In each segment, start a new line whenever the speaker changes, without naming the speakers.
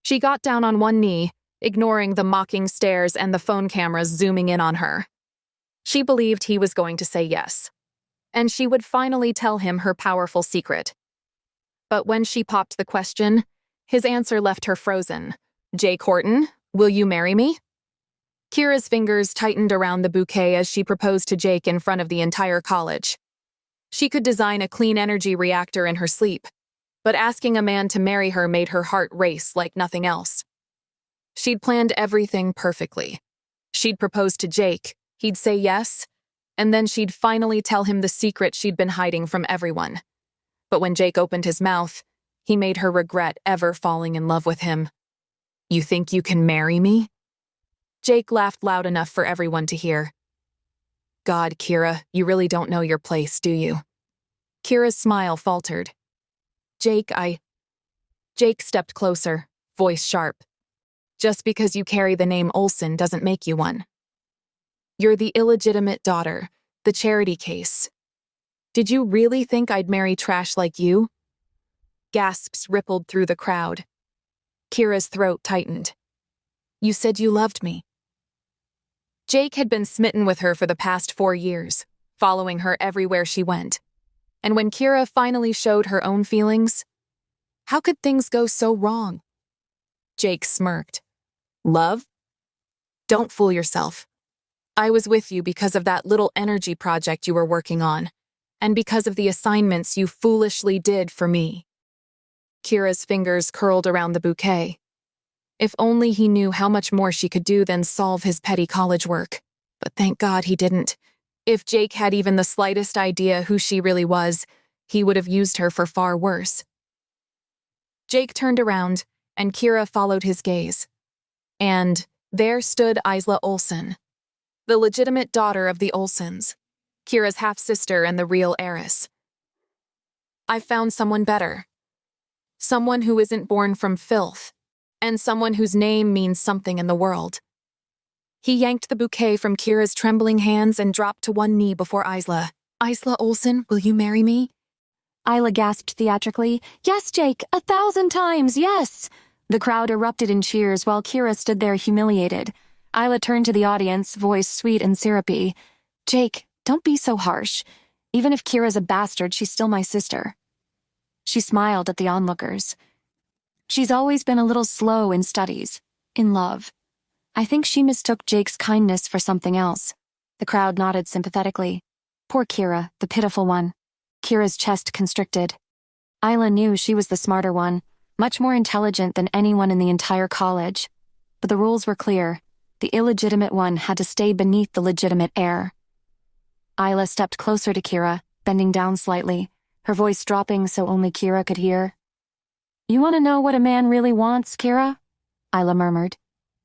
She got down on one knee, ignoring the mocking stares and the phone cameras zooming in on her. She believed he was going to say yes, and she would finally tell him her powerful secret. But when she popped the question, his answer left her frozen. "Jake Horton, will you marry me?" Kira's fingers tightened around the bouquet as she proposed to Jake in front of the entire college. She could design a clean energy reactor in her sleep, but asking a man to marry her made her heart race like nothing else. She'd planned everything perfectly. She'd propose to Jake, he'd say yes, and then she'd finally tell him the secret she'd been hiding from everyone. But when Jake opened his mouth, he made her regret ever falling in love with him. "You think you can marry me?" Jake laughed loud enough for everyone to hear. "God, Kira, you really don't know your place, do you?" Kira's smile faltered. Jake stepped closer, voice sharp. "Just because you carry the name Olsen doesn't make you one. You're the illegitimate daughter, the charity case. Did you really think I'd marry trash like you?" Gasps rippled through the crowd. Kira's throat tightened. "You said you loved me." Jake had been smitten with her for the past 4 years, following her everywhere she went. And when Kira finally showed her own feelings, how could things go so wrong? Jake smirked. "Love? Don't fool yourself. I was with you because of that little energy project you were working on, and because of the assignments you foolishly did for me." Kira's fingers curled around the bouquet. If only he knew how much more she could do than solve his petty college work. But thank God he didn't. If Jake had even the slightest idea who she really was, he would have used her for far worse. Jake turned around, and Kira followed his gaze. And there stood Isla Olsen, the legitimate daughter of the Olsens, Kira's half-sister and the real heiress. "I've found someone better. Someone who isn't born from filth, and someone whose name means something in the world." He yanked the bouquet from Kira's trembling hands and dropped to one knee before Isla. "Isla Olsen, will you marry me?"
Isla gasped theatrically. "Yes, Jake, 1,000 times, yes!" The crowd erupted in cheers while Kira stood there humiliated. Isla turned to the audience, voice sweet and syrupy. "Jake, don't be so harsh. Even if Kira's a bastard, she's still my sister." She smiled at the onlookers. "She's always been a little slow in studies, in love. I think she mistook Jake's kindness for something else." The crowd nodded sympathetically. Poor Kira, the pitiful one. Kira's chest constricted. Isla knew she was the smarter one, much more intelligent than anyone in the entire college. But the rules were clear. The illegitimate one had to stay beneath the legitimate heir. Isla stepped closer to Kira, bending down slightly, her voice dropping so only Kira could hear. "You want to know what a man really wants, Kira?" Isla murmured.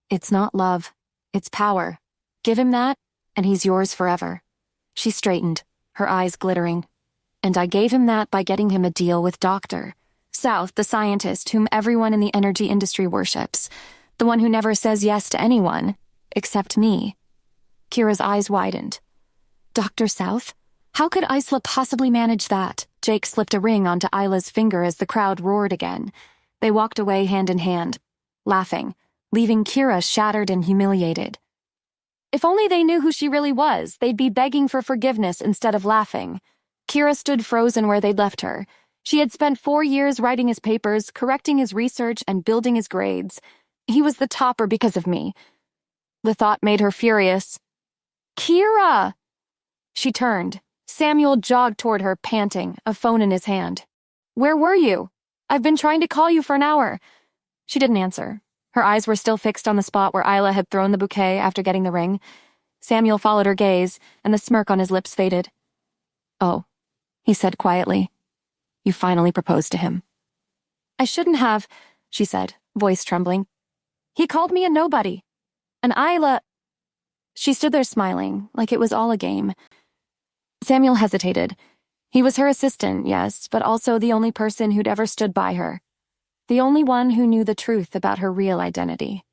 "It's not love. It's power. Give him that, and he's yours forever." She straightened, her eyes glittering. "And I gave him that by getting him a deal with Dr. South, the scientist whom everyone in the energy industry worships. The one who never says yes to anyone, except me." Kira's eyes widened. "Dr. South? How could Isla possibly manage that?" Jake slipped a ring onto Isla's finger as the crowd roared again. They walked away hand in hand, laughing, leaving Kira shattered and humiliated. If only they knew who she really was, they'd be begging for forgiveness instead of laughing. Kira stood frozen where they'd left her. She had spent 4 years writing his papers, correcting his research, and building his grades. He was the topper because of me. The thought made her furious. "Kira!" She turned. Samuel jogged toward her, panting, a phone in his hand. "Where were you? I've been trying to call you for an hour." She didn't answer. Her eyes were still fixed on the spot where Isla had thrown the bouquet after getting the ring. Samuel followed her gaze, and the smirk on his lips faded. "Oh," he said quietly. "You finally proposed to him." "I shouldn't have," she said, voice trembling. "He called me a nobody. And Isla—" She stood there smiling, like it was all a game. Samuel hesitated. He was her assistant, yes, but also the only person who'd ever stood by her. The only one who knew the truth about her real identity.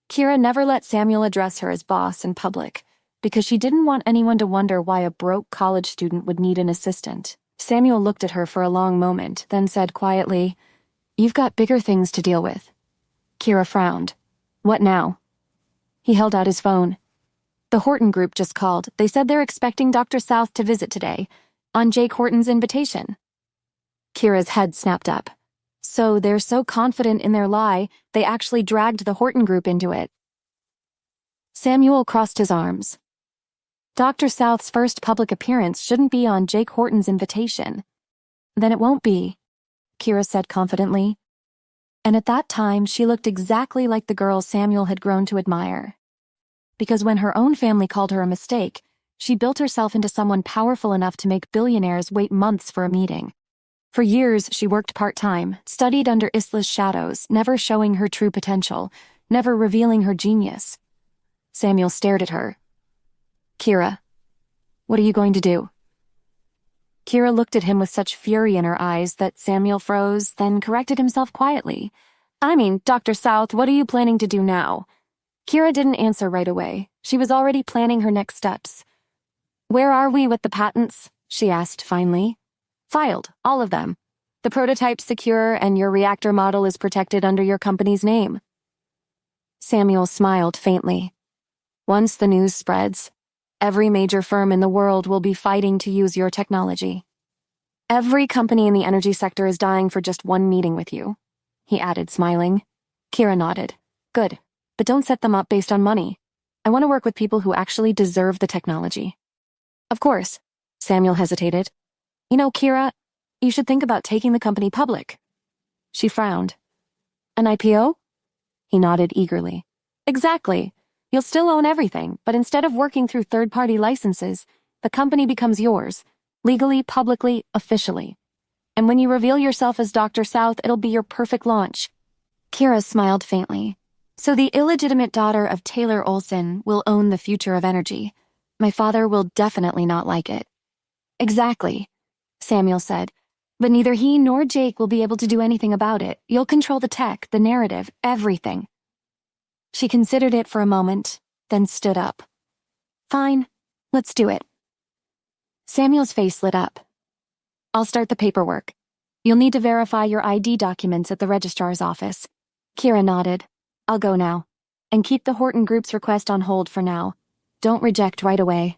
Kira never let Samuel address her as boss in public, because she didn't want anyone to wonder why a broke college student would need an assistant. Samuel looked at her for a long moment, then said quietly, "You've got bigger things to deal with." Kira frowned. What now? He held out his phone. The Horton group just called. They said they're expecting Dr. South to visit today, on Jake Horton's invitation. Kira's head snapped up. So they're so confident in their lie, they actually dragged the Horton group into it. Samuel crossed his arms. Dr. South's first public appearance shouldn't be on Jake Horton's invitation. Then it won't be, Kira said confidently. And at that time, she looked exactly like the girl Samuel had grown to admire. Because when her own family called her a mistake, she built herself into someone powerful enough to make billionaires wait months for a meeting. For years, she worked part-time, studied under Isla's shadows, never showing her true potential, never revealing her genius. Samuel stared at her. Kira, what are you going to do? Kira looked at him with such fury in her eyes that Samuel froze, then corrected himself quietly. I mean, Dr. South, what are you planning to do now? Kira didn't answer right away. She was already planning her next steps. Where are we with the patents? She asked finally. Filed, all of them. The prototype's secure and your reactor model is protected under your company's name. Samuel smiled faintly. Once the news spreads, every major firm in the world will be fighting to use your technology. Every company in the energy sector is dying for just one meeting with you, he added, smiling. Kira nodded. Good, but don't set them up based on money. I want to work with people who actually deserve the technology. Of course, Samuel hesitated. You know, Kira, you should think about taking the company public. She frowned. An IPO? He nodded eagerly. Exactly. You'll still own everything, but instead of working through third-party licenses, the company becomes yours, legally, publicly, officially. And when you reveal yourself as Dr. South, it'll be your perfect launch. Kira smiled faintly. So the illegitimate daughter of Taylor Olson will own the future of energy. My father will definitely not like it. Exactly, Samuel said. But neither he nor Jake will be able to do anything about it. You'll control the tech, the narrative, everything. She considered it for a moment, then stood up. Fine, let's do it. Samuel's face lit up. I'll start the paperwork. You'll need to verify your ID documents at the registrar's office. Kira nodded. I'll go now. And keep the Horton Group's request on hold for now. Don't reject right away.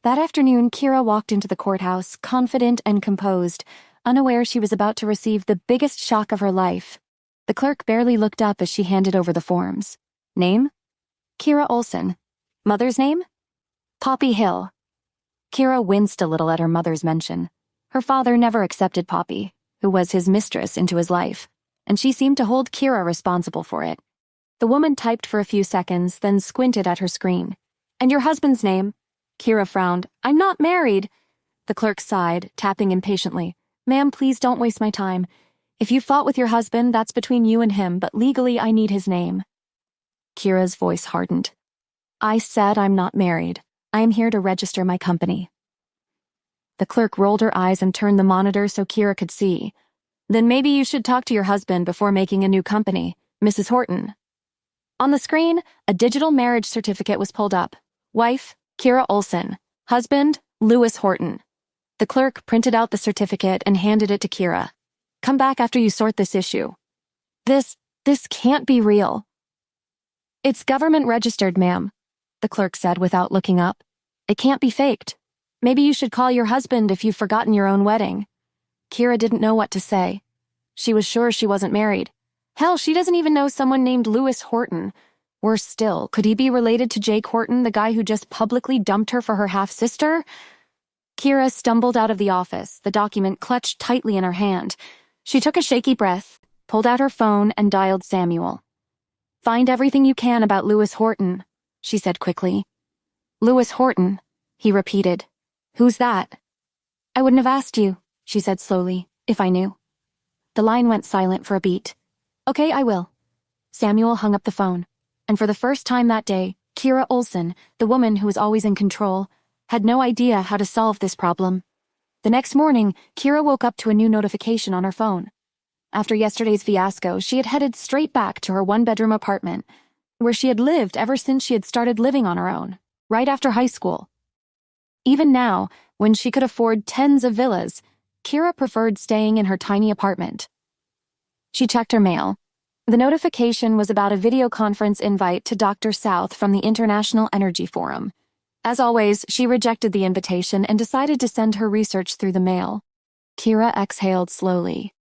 That afternoon, Kira walked into the courthouse, confident and composed, unaware she was about to receive the biggest shock of her life. The clerk barely looked up as she handed over the forms. Name? Kira Olson. Mother's name? Poppy Hill. Kira winced a little at her mother's mention. Her father never accepted Poppy, who was his mistress, into his life, and she seemed to hold Kira responsible for it. The woman typed for a few seconds, then squinted at her screen. And your husband's name? Kira frowned. I'm not married. The clerk sighed, tapping impatiently. Ma'am, please don't waste my time. If you fought with your husband, that's between you and him, but legally I need his name. Kira's voice hardened. I said I'm not married. I am here to register my company. The clerk rolled her eyes and turned the monitor so Kira could see. Then maybe you should talk to your husband before making a new company, Mrs. Horton. On the screen, a digital marriage certificate was pulled up. Wife, Kira Olson. Husband, Lewis Horton. The clerk printed out the certificate and handed it to Kira. Come back after you sort this issue. This can't be real. It's government registered, ma'am, the clerk said without looking up. It can't be faked. Maybe you should call your husband if you've forgotten your own wedding. Kira didn't know what to say. She was sure she wasn't married. Hell, she doesn't even know someone named Lewis Horton. Worse still, could he be related to Jake Horton, the guy who just publicly dumped her for her half-sister? Kira stumbled out of the office, the document clutched tightly in her hand. She took a shaky breath, pulled out her phone, and dialed Samuel. Find everything you can about Lewis Horton, she said quickly. Lewis Horton, he repeated. Who's that? I wouldn't have asked you, she said slowly, if I knew. The line went silent for a beat. Okay, I will. Samuel hung up the phone, and for the first time that day, Kira Olson, the woman who was always in control, had no idea how to solve this problem. The next morning, Kira woke up to a new notification on her phone. After yesterday's fiasco, she had headed straight back to her one-bedroom apartment, where she had lived ever since she had started living on her own, right after high school. Even now, when she could afford tens of villas, Kira preferred staying in her tiny apartment. She checked her mail. The notification was about a video conference invite to Dr. South from the International Energy Forum. As always, she rejected the invitation and decided to send her research through the mail. Kira exhaled slowly.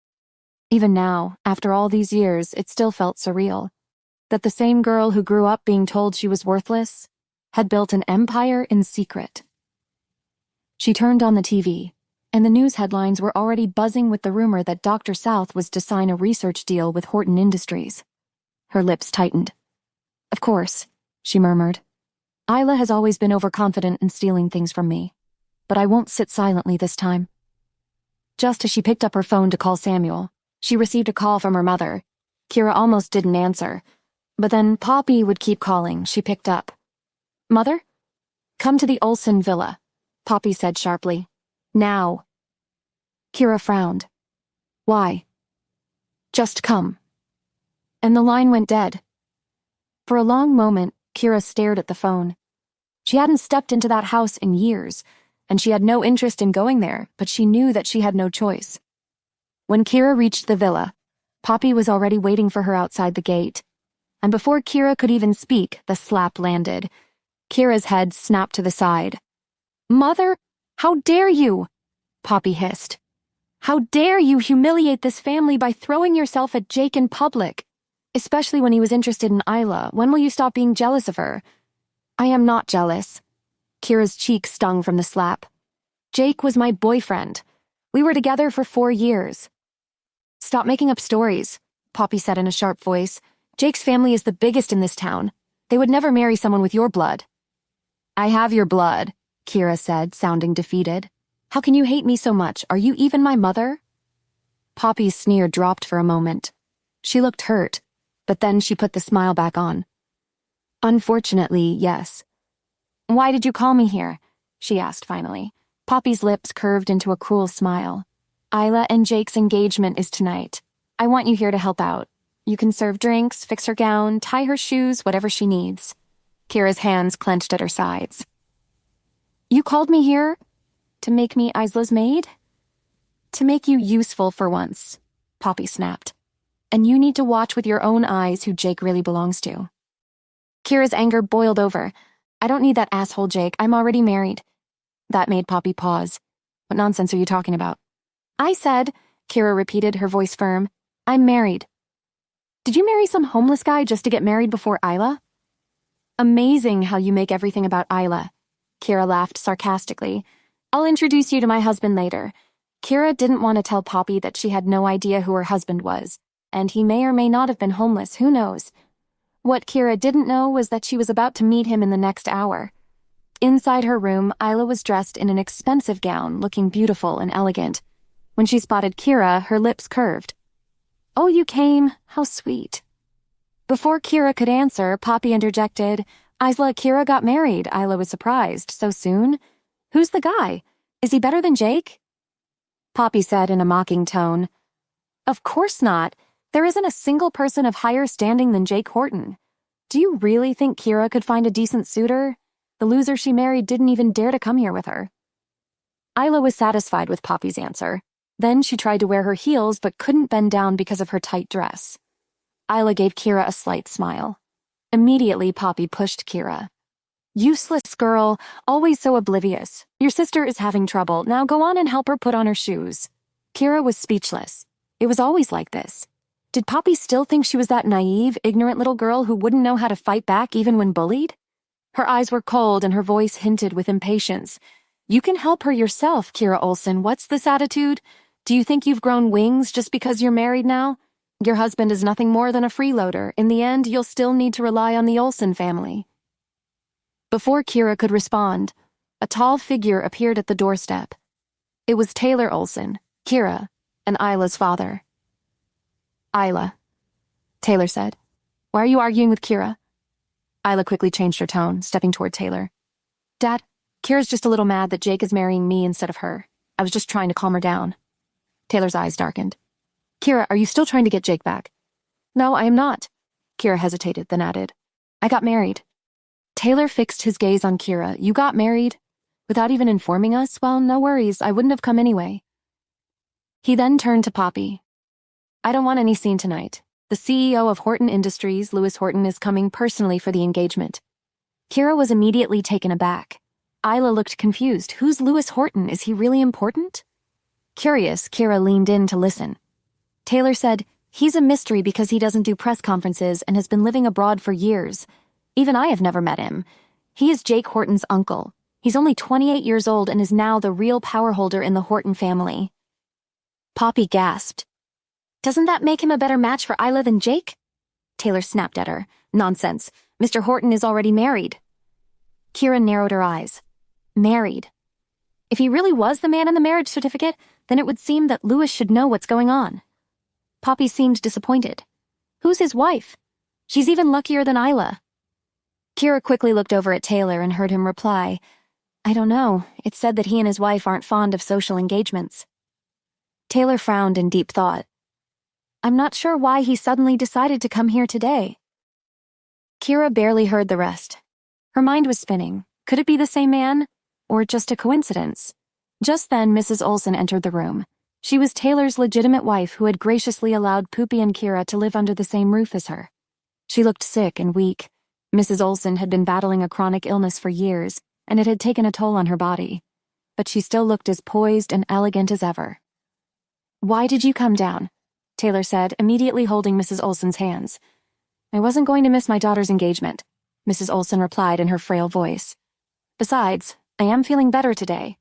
Even now, after all these years, it still felt surreal. That the same girl who grew up being told she was worthless had built an empire in secret. She turned on the TV, and the news headlines were already buzzing with the rumor that Dr. South was to sign a research deal with Horton Industries. Her lips tightened. "Of course," she murmured. "Isla has always been overconfident in stealing things from me, but I won't sit silently this time." Just as she picked up her phone to call Samuel, she received a call from her mother. Kira almost didn't answer, but then Poppy would keep calling. She picked up. "Mother? Come to the Olsen villa," Poppy said sharply. "Now." Kira frowned. "Why?" "Just come." And the line went dead. For a long moment, Kira stared at the phone. She hadn't stepped into that house in years, and she had no interest in going there, but she knew that she had no choice. When Kira reached the villa, Poppy was already waiting for her outside the gate. And before Kira could even speak, the slap landed. Kira's head snapped to the side. "Mother, how dare you?" Poppy hissed. "How dare you humiliate this family by throwing yourself at Jake in public? Especially when he was interested in Isla. When will you stop being jealous of her?" "I am not jealous." Kira's cheek stung from the slap. "Jake was my boyfriend. We were together for 4 years." "Stop making up stories," Poppy said in a sharp voice. "Jake's family is the biggest in this town. They would never marry someone with your blood." "I have your blood," Kira said, sounding defeated. "How can you hate me so much? Are you even my mother?" Poppy's sneer dropped for a moment. She looked hurt, but then she put the smile back on. "Unfortunately, yes." "Why did you call me here?" she asked finally. Poppy's lips curved into a cruel smile. "Isla and Jake's engagement is tonight. I want you here to help out. You can serve drinks, fix her gown, tie her shoes, whatever she needs." Kira's hands clenched at her sides. "You called me here to make me Isla's maid?" "To make you useful for once," Poppy snapped. "And you need to watch with your own eyes who Jake really belongs to." Kira's anger boiled over. "I don't need that asshole Jake. I'm already married." That made Poppy pause. "What nonsense are you talking about?" "I said," Kira repeated, her voice firm, "I'm married." "Did you marry some homeless guy just to get married before Isla?" "Amazing how you make everything about Isla." Kira laughed sarcastically. "I'll introduce you to my husband later." Kira didn't want to tell Poppy that she had no idea who her husband was, and he may or may not have been homeless, who knows. What Kira didn't know was that she was about to meet him in the next hour. Inside her room, Isla was dressed in an expensive gown, looking beautiful and elegant. When she spotted Kira, her lips curved. "Oh, you came? How sweet." Before Kira could answer, Poppy interjected, "Isla, Kira got married." Isla was surprised. "So soon? Who's the guy? Is he better than Jake?" Poppy said in a mocking tone, "Of course not. There isn't a single person of higher standing than Jake Horton. Do you really think Kira could find a decent suitor? The loser she married didn't even dare to come here with her." Isla was satisfied with Poppy's answer. Then she tried to wear her heels but couldn't bend down because of her tight dress. Isla gave Kira a slight smile. Immediately, Poppy pushed Kira. "Useless girl, always so oblivious. Your sister is having trouble. Now go on and help her put on her shoes." Kira was speechless. It was always like this. Did Poppy still think she was that naive, ignorant little girl who wouldn't know how to fight back even when bullied? Her eyes were cold and her voice hinted with impatience. "You can help her yourself, Kira Olsen. What's this attitude? Do you think you've grown wings just because you're married now? Your husband is nothing more than a freeloader. In the end, you'll still need to rely on the Olsen family." Before Kira could respond, a tall figure appeared at the doorstep. It was Taylor Olsen, Kira, and Isla's father. "Isla," Taylor said. "Why are you arguing with Kira?" Isla quickly changed her tone, stepping toward Taylor. "Dad, Kira's just a little mad that Jake is marrying me instead of her. I was just trying to calm her down." Taylor's eyes darkened. "Kira, are you still trying to get Jake back?" "No, I am not." Kira hesitated, then added, "I got married." Taylor fixed his gaze on Kira. "You got married? Without even informing us? Well, no worries. I wouldn't have come anyway." He then turned to Poppy. "I don't want any scene tonight. The CEO of Horton Industries, Lewis Horton, is coming personally for the engagement. Kira was immediately taken aback. Isla looked confused. Who's Lewis Horton? Is he really important? Curious, Kira leaned in to listen. Taylor said, he's a mystery because he doesn't do press conferences and has been living abroad for years. Even I have never met him. He is Jake Horton's uncle. He's only 28 years old and is now the real power holder in the Horton family. Poppy gasped. Doesn't that make him a better match for Isla than Jake? Taylor snapped at her. Nonsense. Mr. Horton is already married. Kira narrowed her eyes. Married. If he really was the man in the marriage certificate, then it would seem that Lewis should know what's going on. Poppy seemed disappointed. Who's his wife? She's even luckier than Isla. Kira quickly looked over at Taylor and heard him reply, I don't know. It said that he and his wife aren't fond of social engagements. Taylor frowned in deep thought. I'm not sure why he suddenly decided to come here today. Kira barely heard the rest. Her mind was spinning. Could it be the same man? Or just a coincidence? Just then, Mrs. Olson entered the room. She was Taylor's legitimate wife who had graciously allowed Poopy and Kira to live under the same roof as her. She looked sick and weak. Mrs. Olson had been battling a chronic illness for years, and it had taken a toll on her body. But she still looked as poised and elegant as ever. Why did you come down? Taylor said, immediately holding Mrs. Olson's hands. I wasn't going to miss my daughter's engagement, Mrs. Olson replied in her frail voice. Besides, I am feeling better today.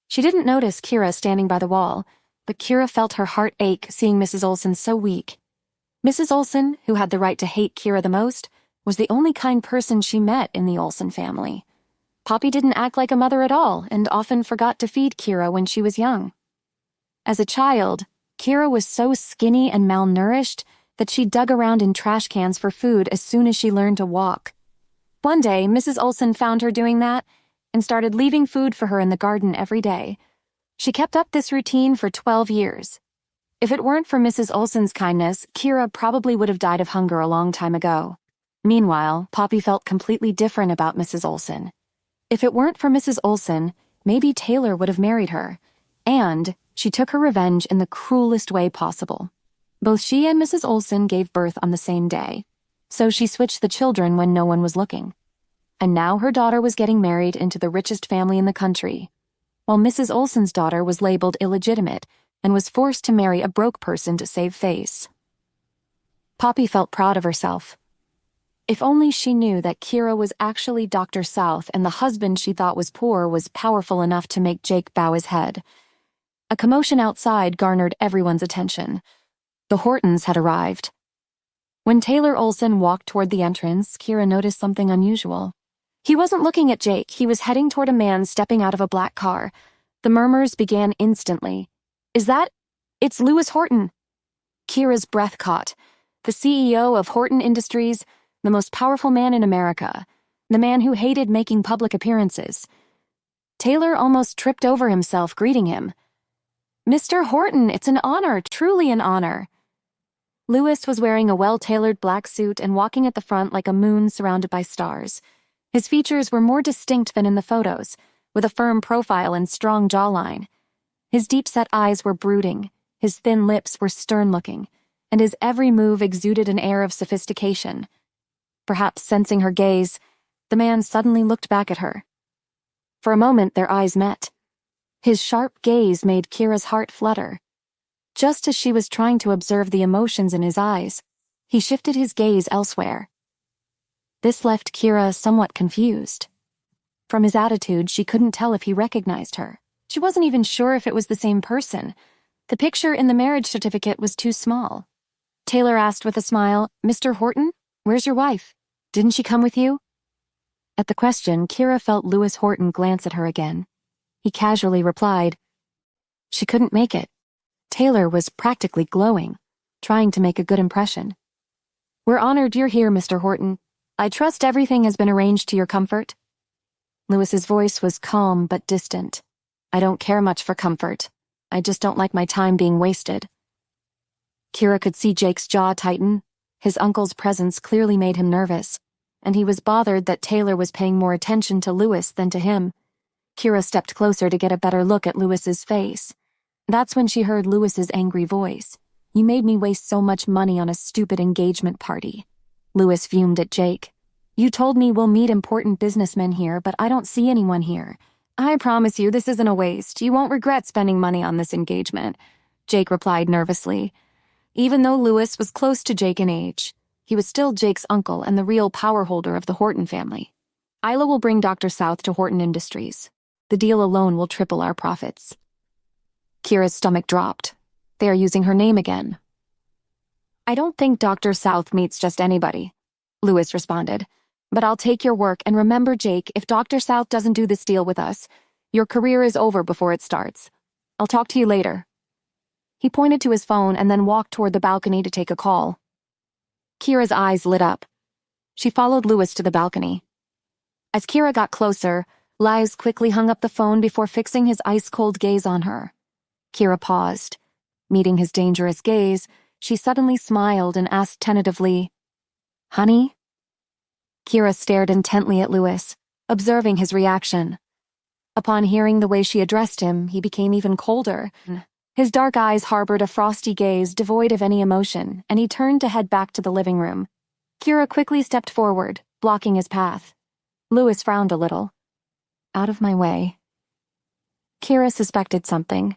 She didn't notice Kira standing by the wall, but Kira felt her heart ache seeing Mrs. Olson so weak. Mrs. Olson, who had the right to hate Kira the most, was the only kind person she met in the Olson family. Poppy didn't act like a mother at all and often forgot to feed Kira when she was young. As a child, Kira was so skinny and malnourished that she dug around in trash cans for food as soon as she learned to walk. One day, Mrs. Olson found her doing that and started leaving food for her in the garden every day. She kept up this routine for 12 years. If it weren't for Mrs. Olson's kindness, Kira probably would have died of hunger a long time ago. Meanwhile, Poppy felt completely different about Mrs. Olson. If it weren't for Mrs. Olson, maybe Taylor would have married her. And she took her revenge in the cruelest way possible. Both she and Mrs. Olson gave birth on the same day, so she switched the children when no one was looking. And now her daughter was getting married into the richest family in the country, while Mrs. Olson's daughter was labeled illegitimate and was forced to marry a broke person to save face. Poppy felt proud of herself. If only she knew that Kira was actually Dr. South and the husband she thought was poor was powerful enough to make Jake bow his head. A commotion outside garnered everyone's attention. The Hortons had arrived. When Taylor Olson walked toward the entrance, Kira noticed something unusual. He wasn't looking at Jake. He was heading toward a man stepping out of a black car. The murmurs began instantly. It's Lewis Horton. Kira's breath caught. The CEO of Horton Industries, the most powerful man in America, the man who hated making public appearances. Taylor almost tripped over himself greeting him. Mr. Horton, it's an honor, truly an honor. Lewis was wearing a well-tailored black suit and walking at the front like a moon surrounded by stars. His features were more distinct than in the photos, with a firm profile and strong jawline. His deep-set eyes were brooding, his thin lips were stern-looking, and his every move exuded an air of sophistication. Perhaps sensing her gaze, the man suddenly looked back at her. For a moment, their eyes met. His sharp gaze made Kira's heart flutter. Just as she was trying to observe the emotions in his eyes, he shifted his gaze elsewhere. This left Kira somewhat confused. From his attitude, she couldn't tell if he recognized her. She wasn't even sure if it was the same person. The picture in the marriage certificate was too small. Taylor asked with a smile, Mr. Horton, where's your wife? Didn't she come with you? At the question, Kira felt Lewis Horton glance at her again. He casually replied, she couldn't make it. Taylor was practically glowing, trying to make a good impression. We're honored you're here, Mr. Horton. I trust everything has been arranged to your comfort. Lewis's voice was calm but distant. I don't care much for comfort. I just don't like my time being wasted. Kira could see Jake's jaw tighten. His uncle's presence clearly made him nervous, and he was bothered that Taylor was paying more attention to Lewis than to him. Kira stepped closer to get a better look at Lewis's face. That's when she heard Lewis's angry voice. You made me waste so much money on a stupid engagement party. Lewis fumed at Jake. You told me we'll meet important businessmen here, but I don't see anyone here. I promise you this isn't a waste. You won't regret spending money on this engagement, Jake replied nervously. Even though Lewis was close to Jake in age, he was still Jake's uncle and the real power holder of the Horton family. Isla will bring Dr. South to Horton Industries. The deal alone will triple our profits. Kira's stomach dropped. They are using her name again. I don't think Dr. South meets just anybody, Lewis responded. But I'll take your work, and remember, Jake, if Dr. South doesn't do this deal with us, your career is over before it starts. I'll talk to you later. He pointed to his phone and then walked toward the balcony to take a call. Kira's eyes lit up. She followed Lewis to the balcony. As Kira got closer, Liz quickly hung up the phone before fixing his ice-cold gaze on her. Kira paused. Meeting his dangerous gaze, she suddenly smiled and asked tentatively, "Honey?" Kira stared intently at Lewis, observing his reaction. Upon hearing the way she addressed him, he became even colder. His dark eyes harbored a frosty gaze devoid of any emotion, and he turned to head back to the living room. Kira quickly stepped forward, blocking his path. Lewis frowned a little. Out of my way. Kira suspected something.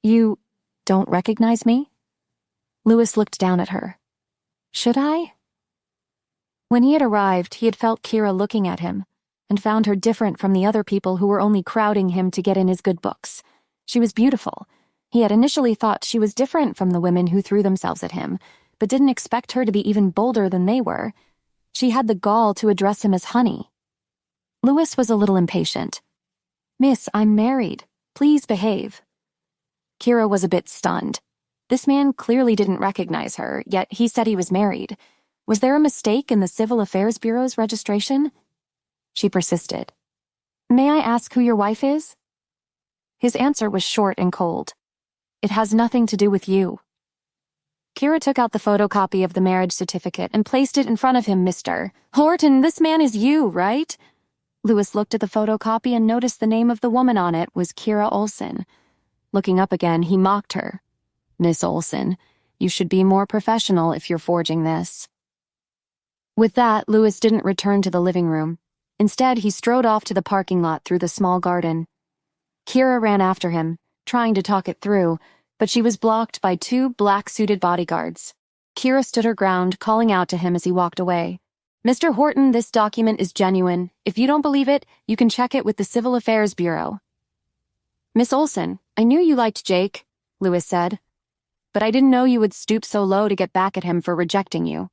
You don't recognize me? Lewis looked down at her. Should I? When he had arrived, he had felt Kira looking at him, and found her different from the other people who were only crowding him to get in his good books. She was beautiful. He had initially thought she was different from the women who threw themselves at him, but didn't expect her to be even bolder than they were. She had the gall to address him as honey. Lewis was a little impatient. Miss, I'm married. Please behave. Kira was a bit stunned. This man clearly didn't recognize her, yet he said he was married. Was there a mistake in the Civil Affairs Bureau's registration? She persisted. May I ask who your wife is? His answer was short and cold. It has nothing to do with you. Kira took out the photocopy of the marriage certificate and placed it in front of him. Mr. Horton, this man is you, right? Lewis looked at the photocopy and noticed the name of the woman on it was Kira Olsen. Looking up again, he mocked her. Miss Olsen, you should be more professional if you're forging this. With that, Lewis didn't return to the living room. Instead, he strode off to the parking lot through the small garden. Kira ran after him, trying to talk it through, but she was blocked by two black-suited bodyguards. Kira stood her ground, calling out to him as he walked away. Mr. Horton, this document is genuine. If you don't believe it, you can check it with the Civil Affairs Bureau. Miss Olsen, I knew you liked Jake, Lewis said, but I didn't know you would stoop so low to get back at him for rejecting you.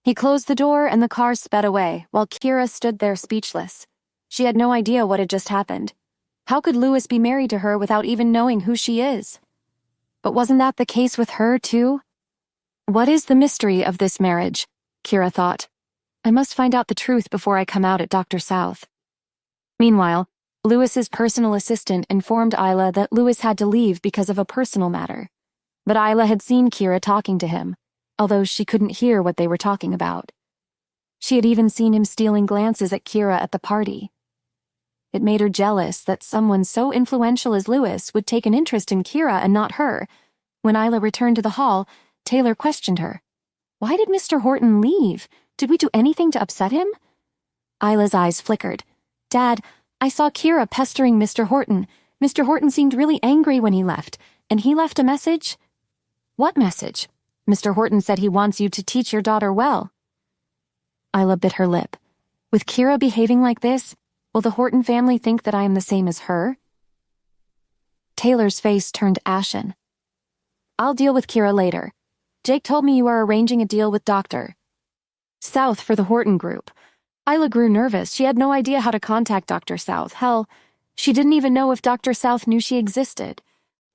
He closed the door and the car sped away, while Kira stood there speechless. She had no idea what had just happened. How could Lewis be married to her without even knowing who she is? But wasn't that the case with her, too? What is the mystery of this marriage? Kira thought. I must find out the truth before I come out at Dr. South. Meanwhile, Lewis's personal assistant informed Isla that Lewis had to leave because of a personal matter. But Isla had seen Kira talking to him, although she couldn't hear what they were talking about. She had even seen him stealing glances at Kira at the party. It made her jealous that someone so influential as Lewis would take an interest in Kira and not her. When Isla returned to the hall, Taylor questioned her. Why did Mr. Horton leave? Did we do anything to upset him? Isla's eyes flickered. Dad, I saw Kira pestering Mr. Horton. Mr. Horton seemed really angry when he left, and he left a message. What message? Mr. Horton said he wants you to teach your daughter well. Isla bit her lip. With Kira behaving like this, will the Horton family think that I am the same as her? Taylor's face turned ashen. I'll deal with Kira later. Jake told me you are arranging a deal with Dr. South for the Horton Group. Isla grew nervous. She had no idea how to contact Dr. South. Hell, she didn't even know if Dr. South knew she existed.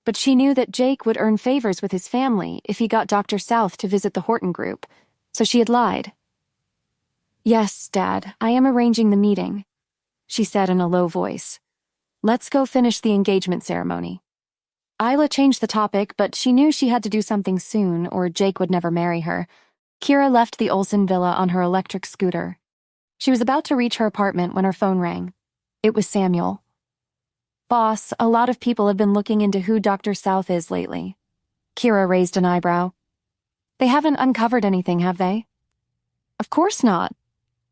But she knew that Jake would earn favors with his family if he got Dr. South to visit the Horton Group, so she had lied. Yes, Dad, I am arranging the meeting, she said in a low voice. Let's go finish the engagement ceremony. Isla changed the topic, but she knew she had to do something soon, or Jake would never marry her. Kira left the Olsen villa on her electric scooter. She was about to reach her apartment when her phone rang. It was Samuel. Boss, a lot of people have been looking into who Dr. South is lately. Kira raised an eyebrow. They haven't uncovered anything, have they? Of course not.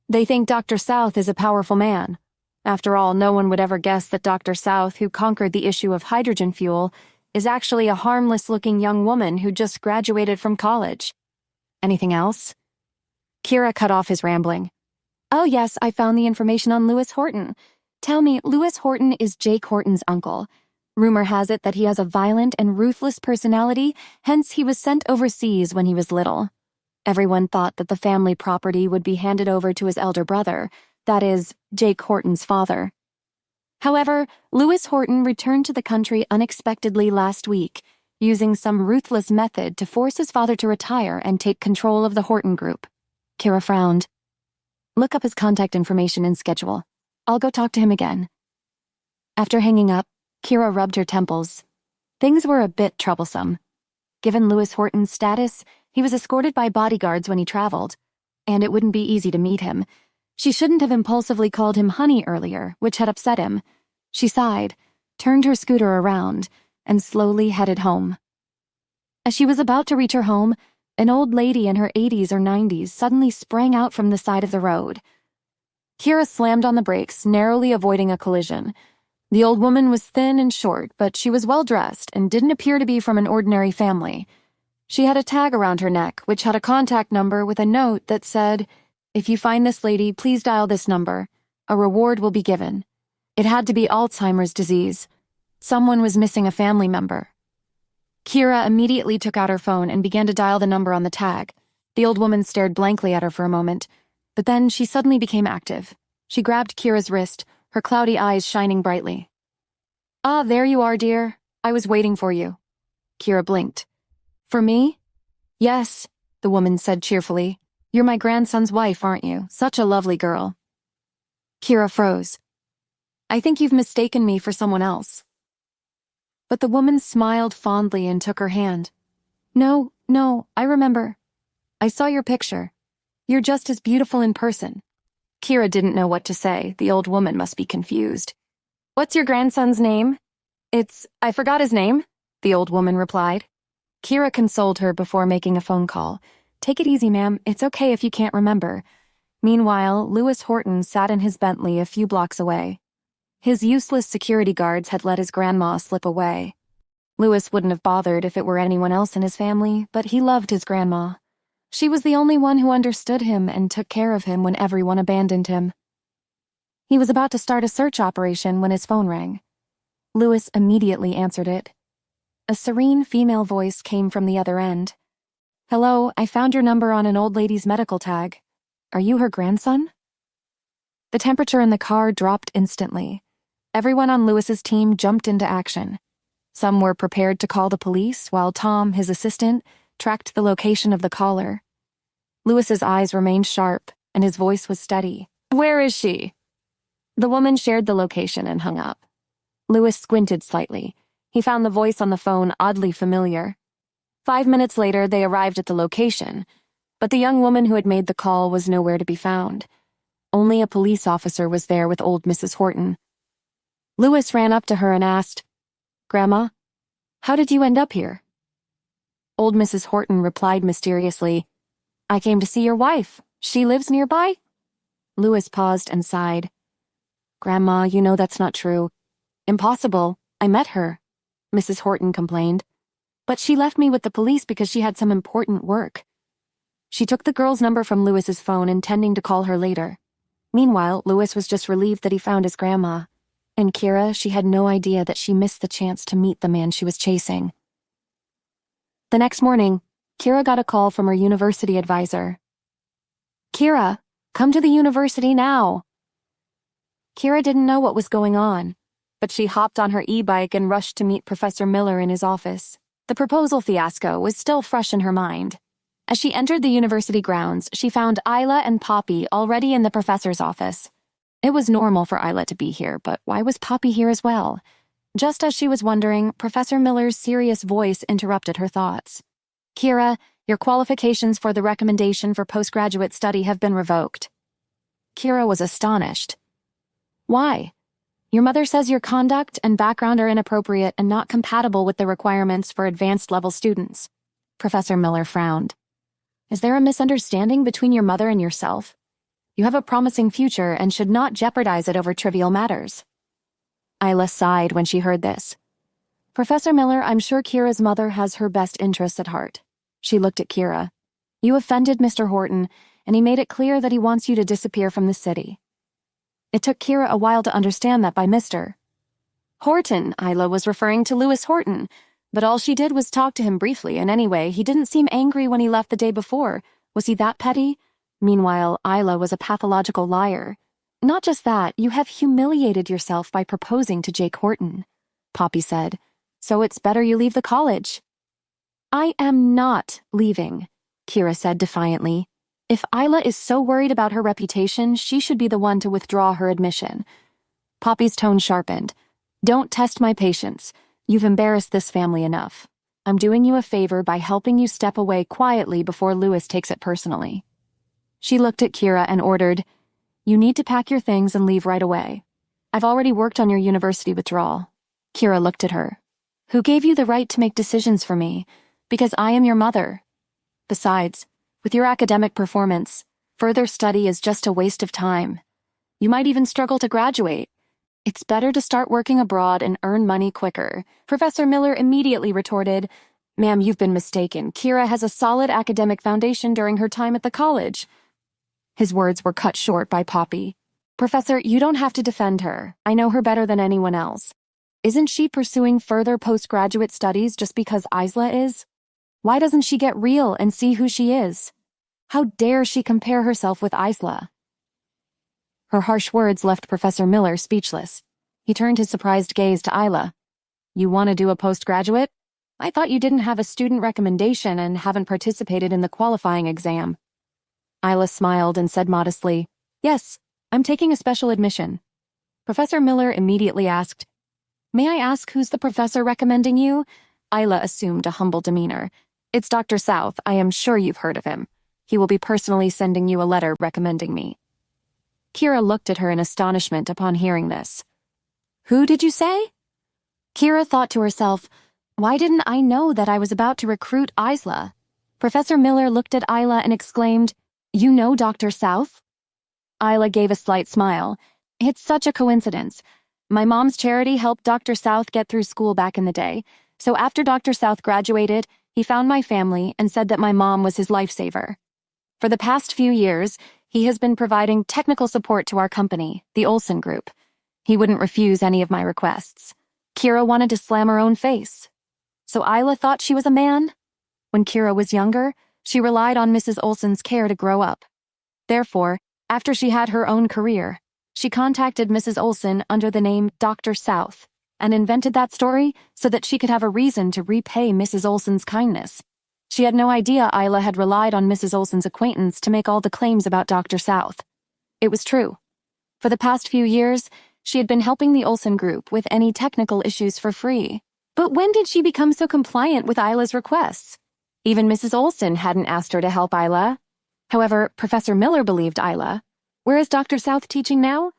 They think Dr. South is a powerful man. After all, no one would ever guess that Dr. South, who conquered the issue of hydrogen fuel, is actually a harmless-looking young woman who just graduated from college. Anything else? Kira cut off his rambling. Oh yes, I found the information on Lewis Horton. Tell me, Lewis Horton is Jake Horton's uncle. Rumor has it that he has a violent and ruthless personality, hence he was sent overseas when he was little. Everyone thought that the family property would be handed over to his elder brother, that is, Jake Horton's father. However, Lewis Horton returned to the country unexpectedly last week, using some ruthless method to force his father to retire and take control of the Horton Group. Kira frowned. Look up his contact information and schedule. I'll go talk to him again. After hanging up, Kira rubbed her temples. Things were a bit troublesome. Given Lewis Horton's status, he was escorted by bodyguards when he traveled, and it wouldn't be easy to meet him. She shouldn't have impulsively called him honey earlier, which had upset him. She sighed, turned her scooter around, and slowly headed home. As she was about to reach her home, an old lady in her 80s or 90s suddenly sprang out from the side of the road. Kira slammed on the brakes, narrowly avoiding a collision. The old woman was thin and short, but she was well-dressed and didn't appear to be from an ordinary family. She had a tag around her neck, which had a contact number with a note that said, "If you find this lady, please dial this number. A reward will be given." It had to be Alzheimer's disease. Someone was missing a family member. Kira immediately took out her phone and began to dial the number on the tag. The old woman stared blankly at her for a moment, but then she suddenly became active. She grabbed Kira's wrist, her cloudy eyes shining brightly. "Ah, there you are, dear. I was waiting for you." Kira blinked. "For me?" "Yes," the woman said cheerfully. "You're my grandson's wife, aren't you? Such a lovely girl." Kira froze. "I think you've mistaken me for someone else." But the woman smiled fondly and took her hand. No, I remember. I saw your picture. You're just as beautiful in person." Kira didn't know what to say. The old woman must be confused. "What's your grandson's name?" I forgot his name," the old woman replied. Kira consoled her before making a phone call. "Take it easy, ma'am. It's okay if you can't remember." Meanwhile, Lewis Horton sat in his Bentley a few blocks away. His useless security guards had let his grandma slip away. Lewis wouldn't have bothered if it were anyone else in his family, but he loved his grandma. She was the only one who understood him and took care of him when everyone abandoned him. He was about to start a search operation when his phone rang. Lewis immediately answered it. A serene female voice came from the other end. "Hello, I found your number on an old lady's medical tag. Are you her grandson?" The temperature in the car dropped instantly. Everyone on Lewis's team jumped into action. Some were prepared to call the police, while Tom, his assistant, tracked the location of the caller. Lewis's eyes remained sharp, and his voice was steady. "Where is she?" The woman shared the location and hung up. Lewis squinted slightly. He found the voice on the phone oddly familiar. 5 minutes later, they arrived at the location, but the young woman who had made the call was nowhere to be found. Only a police officer was there with old Mrs. Horton. Lewis ran up to her and asked, "Grandma, how did you end up here?" Old Mrs. Horton replied mysteriously, "I came to see your wife. She lives nearby?" Lewis paused and sighed. "Grandma, you know that's not true." "Impossible. I met her," Mrs. Horton complained. "But she left me with the police because she had some important work." She took the girl's number from Lewis's phone, intending to call her later. Meanwhile, Lewis was just relieved that he found his grandma. And Kira, she had no idea that she missed the chance to meet the man she was chasing. The next morning, Kira got a call from her university advisor. "Kira, come to the university now." Kira didn't know what was going on, but she hopped on her e-bike and rushed to meet Professor Miller in his office. The proposal fiasco was still fresh in her mind. As she entered the university grounds, she found Isla and Poppy already in the professor's office. It was normal for Isla to be here, but why was Poppy here as well? Just as she was wondering, Professor Miller's serious voice interrupted her thoughts. "Kira, your qualifications for the recommendation for postgraduate study have been revoked." Kira was astonished. "Why?" Your mother says your conduct and background are inappropriate and not compatible with the requirements for advanced-level students. Professor Miller frowned. Is there a misunderstanding between your mother and yourself? You have a promising future and should not jeopardize it over trivial matters. Isla sighed when she heard this. Professor Miller, I'm sure Kira's mother has her best interests at heart. She looked at Kira. You offended Mr. Horton, and he made it clear that he wants you to disappear from the city. It took Kira a while to understand that by Mr. Horton, Isla was referring to Lewis Horton, but all she did was talk to him briefly, and anyway, he didn't seem angry when he left the day before. Was he that petty? Meanwhile, Isla was a pathological liar. Not just that, you have humiliated yourself by proposing to Jake Horton, Poppy said. So it's better you leave the college. I am not leaving, Kira said defiantly. If Isla is so worried about her reputation, she should be the one to withdraw her admission. Poppy's tone sharpened. Don't test my patience. You've embarrassed this family enough. I'm doing you a favor by helping you step away quietly before Lewis takes it personally. She looked at Kira and ordered, You need to pack your things and leave right away. I've already worked on your university withdrawal. Kira looked at her. Who gave you the right to make decisions for me? Because I am your mother. Besides, with your academic performance, further study is just a waste of time. You might even struggle to graduate. It's better to start working abroad and earn money quicker. Professor Miller immediately retorted, Ma'am, you've been mistaken. Kira has a solid academic foundation during her time at the college. His words were cut short by Poppy. Professor, you don't have to defend her. I know her better than anyone else. Isn't she pursuing further postgraduate studies just because Isla is? Why doesn't she get real and see who she is? How dare she compare herself with Isla? Her harsh words left Professor Miller speechless. He turned his surprised gaze to Isla. You want to do a postgraduate? I thought you didn't have a student recommendation and haven't participated in the qualifying exam. Isla smiled and said modestly, Yes, I'm taking a special admission. Professor Miller immediately asked, May I ask who's the professor recommending you? Isla assumed a humble demeanor. It's Dr. South. I am sure you've heard of him. He will be personally sending you a letter recommending me. Kira looked at her in astonishment upon hearing this. Who did you say? Kira thought to herself, why didn't I know that I was about to recruit Isla? Professor Miller looked at Isla and exclaimed, You know Dr. South? Isla gave a slight smile. It's such a coincidence. My mom's charity helped Dr. South get through school back in the day, so after Dr. South graduated, he found my family and said that my mom was his lifesaver. For the past few years, he has been providing technical support to our company, the Olsen Group. He wouldn't refuse any of my requests. Kira wanted to slam her own face. So Isla thought she was a man? When Kira was younger, she relied on Mrs. Olsen's care to grow up. Therefore, after she had her own career, she contacted Mrs. Olsen under the name Dr. South and invented that story so that she could have a reason to repay Mrs. Olsen's kindness. She had no idea Isla had relied on Mrs. Olsen's acquaintance to make all the claims about Dr. South. It was true. For the past few years, she had been helping the Olsen Group with any technical issues for free. But when did she become so compliant with Isla's requests? Even Mrs. Olsen hadn't asked her to help Isla. However, Professor Miller believed Isla. Where is Dr. South teaching now?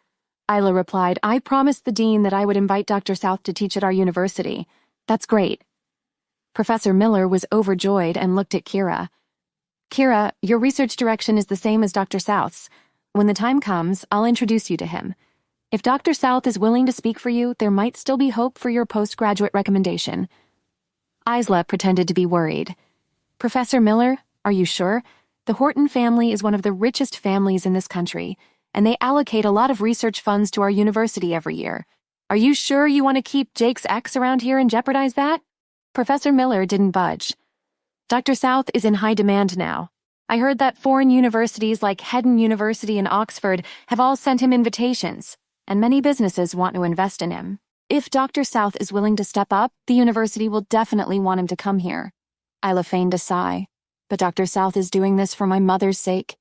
Isla replied, I promised the dean that I would invite Dr. South to teach at our university. That's great. Professor Miller was overjoyed and looked at Kira. Kira, your research direction is the same as Dr. South's. When the time comes, I'll introduce you to him. If Dr. South is willing to speak for you, there might still be hope for your postgraduate recommendation. Isla pretended to be worried. Professor Miller, are you sure? The Horton family is one of the richest families in this country, and they allocate a lot of research funds to our university every year. Are you sure you want to keep Jake's ex around here and jeopardize that? Professor Miller didn't budge. Dr. South is in high demand now. I heard that foreign universities like Hedden University and Oxford have all sent him invitations, and many businesses want to invest in him. If Dr. South is willing to step up, the university will definitely want him to come here. Isla feigned a sigh. But Dr. South is doing this for my mother's sake.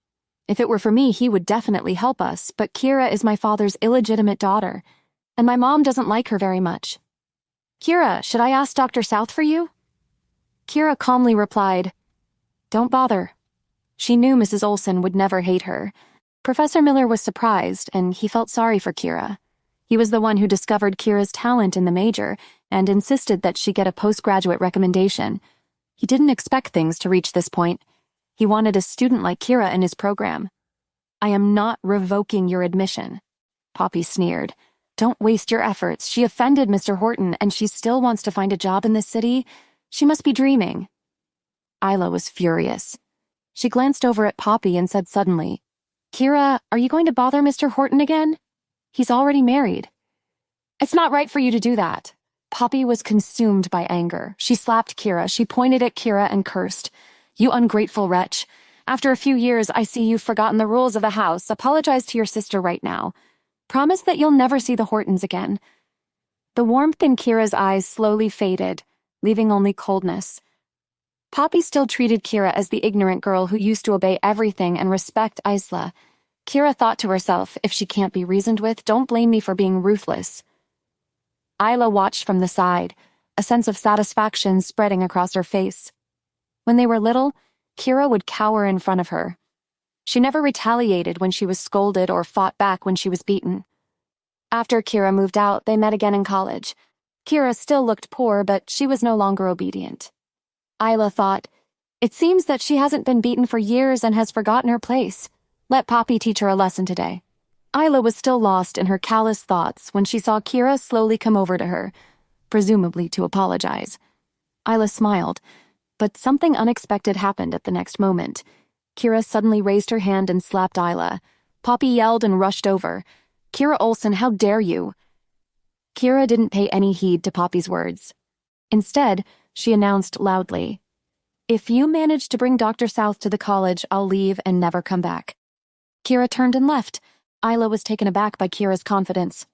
If it were for me, he would definitely help us, but Kira is my father's illegitimate daughter, and my mom doesn't like her very much. Kira, should I ask Dr. South for you? Kira calmly replied, Don't bother. She knew Mrs. Olsen would never hate her. Professor Miller was surprised, and he felt sorry for Kira. He was the one who discovered Kira's talent in the major and insisted that she get a postgraduate recommendation. He didn't expect things to reach this point. He wanted a student like Kira in his program. "I am not revoking your admission," Poppy sneered. "Don't waste your efforts. She offended Mr. Horton, and she still wants to find a job in this city. She must be dreaming." Isla was furious. She glanced over at Poppy and said suddenly, "Kira, are you going to bother Mr. Horton again? He's already married." "It's not right for you to do that." Poppy was consumed by anger. She slapped Kira. She pointed at Kira and cursed. "You ungrateful wretch. After a few years, I see you've forgotten the rules of the house. Apologize to your sister right now. Promise that you'll never see the Hortons again." The warmth in Kira's eyes slowly faded, leaving only coldness. Poppy still treated Kira as the ignorant girl who used to obey everything and respect Isla. Kira thought to herself, if she can't be reasoned with, don't blame me for being ruthless. Isla watched from the side, a sense of satisfaction spreading across her face. When they were little, Kira would cower in front of her. She never retaliated when she was scolded or fought back when she was beaten. After Kira moved out, they met again in college. Kira still looked poor, but she was no longer obedient. Isla thought, "It seems that she hasn't been beaten for years and has forgotten her place. Let Poppy teach her a lesson today." Isla was still lost in her callous thoughts when she saw Kira slowly come over to her, presumably to apologize. Isla smiled, but something unexpected happened at the next moment. Kira suddenly raised her hand and slapped Isla. Poppy yelled and rushed over. "Kira Olsen, how dare you!" Kira didn't pay any heed to Poppy's words. Instead, she announced loudly, "If you manage to bring Dr. South to the college, I'll leave and never come back." Kira turned and left. Isla was taken aback by Kira's confidence.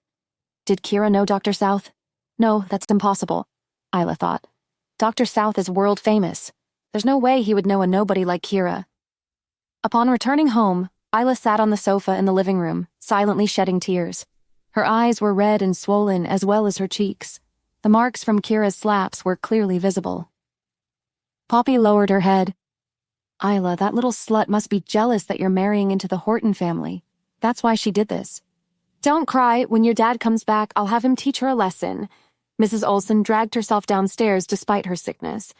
Did Kira know Dr. South? No, that's impossible, Isla thought. Dr. South is world famous. There's no way he would know a nobody like Kira. Upon returning home, Isla sat on the sofa in the living room, silently shedding tears. Her eyes were red and swollen as well as her cheeks. The marks from Kira's slaps were clearly visible. Poppy lowered her head. "Isla, that little slut must be jealous that you're marrying into the Horton family. That's why she did this." "Don't cry. When your dad comes back, I'll have him teach her a lesson." Mrs. Olsen dragged herself downstairs despite her sickness.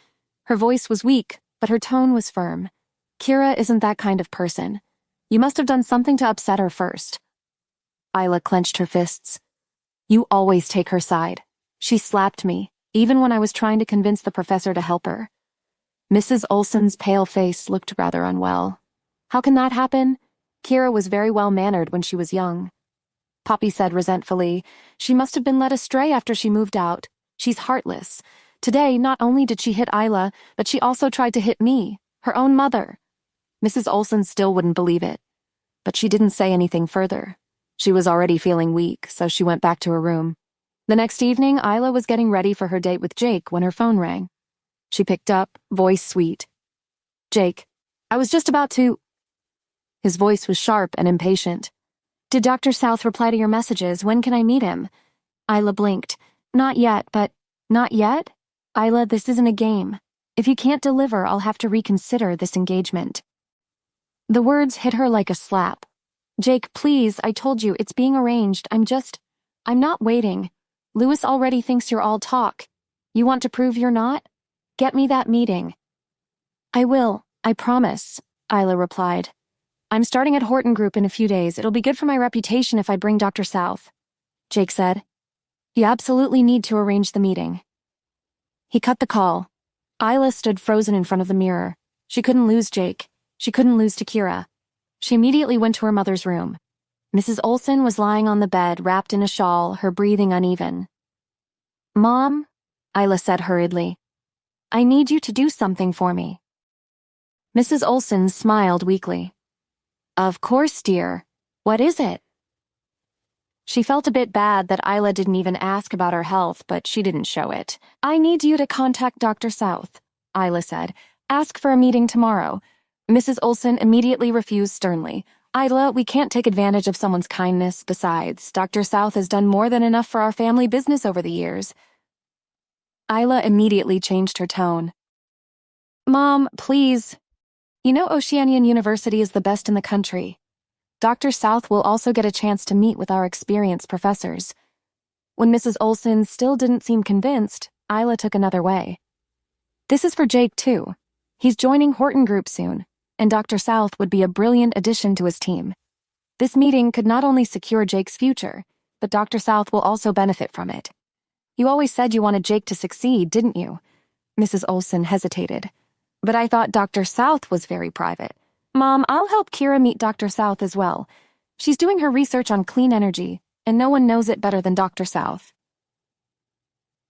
Her voice was weak, but her tone was firm. "Kira isn't that kind of person. You must have done something to upset her first." Isla clenched her fists. "You always take her side. She slapped me, even when I was trying to convince the professor to help her." Mrs. Olsen's pale face looked rather unwell. "How can that happen? Kira was very well-mannered when she was young." Poppy said resentfully, "She must have been led astray after she moved out. She's heartless. Today, not only did she hit Isla, but she also tried to hit me, her own mother." Mrs. Olsen still wouldn't believe it, but she didn't say anything further. She was already feeling weak, so she went back to her room. The next evening, Isla was getting ready for her date with Jake when her phone rang. She picked up, voice sweet. "Jake, I was just about to—" His voice was sharp and impatient. "Did Dr. South reply to your messages? When can I meet him?" Isla blinked. "Not yet, but—" "Not yet? Isla, this isn't a game. If you can't deliver, I'll have to reconsider this engagement." The words hit her like a slap. "Jake, please, I told you, it's being arranged. I'm not waiting. Louis already thinks you're all talk. You want to prove you're not? Get me that meeting." "I will, I promise," Isla replied. "I'm starting at Horton Group in a few days. It'll be good for my reputation if I bring Dr. South." Jake said, "You absolutely need to arrange the meeting." He cut the call. Isla stood frozen in front of the mirror. She couldn't lose Jake. She couldn't lose to Kira. She immediately went to her mother's room. Mrs. Olsen was lying on the bed, wrapped in a shawl, her breathing uneven. "Mom," Isla said hurriedly, "I need you to do something for me." Mrs. Olsen smiled weakly. "Of course, dear. What is it?" She felt a bit bad that Isla didn't even ask about her health, but she didn't show it. "I need you to contact Dr. South," Isla said. "Ask for a meeting tomorrow." Mrs. Olsen immediately refused sternly. "Isla, we can't take advantage of someone's kindness. Besides, Dr. South has done more than enough for our family business over the years." Isla immediately changed her tone. "Mom, please. You know Oceanian University is the best in the country. Dr. South will also get a chance to meet with our experienced professors. When Mrs. Olson still didn't seem convinced, Isla took another way. This is for Jake, too. He's joining Horton Group soon, and Dr. South would be a brilliant addition to his team. This meeting could not only secure Jake's future, but Dr. South will also benefit from it. You always said you wanted Jake to succeed, didn't you? Mrs. Olson hesitated. But I thought Dr. South was very private. Mom, I'll help Kira meet Dr. South as well. She's doing her research on clean energy, and no one knows it better than Dr. South.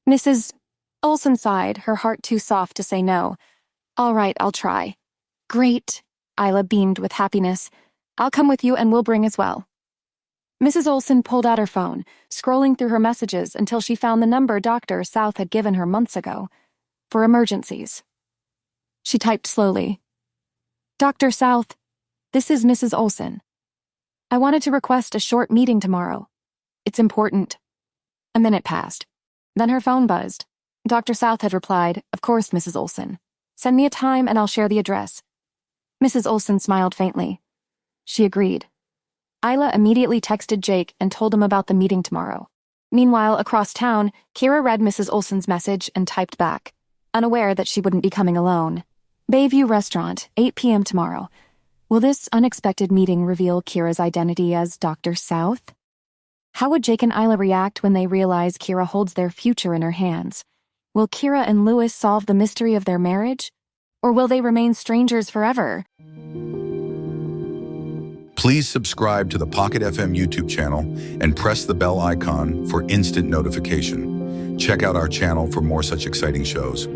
Mrs. Olson sighed, her heart too soft to say no. All right, I'll try. Great. Isla beamed with happiness. I'll come with you and we'll bring as well. Mrs. Olson pulled out her phone, scrolling through her messages until she found the number Dr. South had given her months ago. For emergencies. She typed slowly. Dr. South, this is Mrs. Olson. I wanted to request a short meeting tomorrow. It's important. A minute passed. Then her phone buzzed. Dr. South had replied, Of course, Mrs. Olson. Send me a time and I'll share the address. Mrs. Olson smiled faintly. She agreed. Isla immediately texted Jake and told him about the meeting tomorrow. Meanwhile, across town, Kira read Mrs. Olson's message and typed back, unaware that she wouldn't be coming alone. Bayview Restaurant, 8 p.m. tomorrow. Will this unexpected meeting reveal Kira's identity as Dr. South? How would Jake and Isla react when they realize Kira holds their future in her hands? Will Kira and Lewis solve the mystery of their marriage? Or will they remain strangers forever?
Please subscribe to the Pocket FM YouTube channel and press the bell icon for instant notification. Check out our channel for more such exciting shows.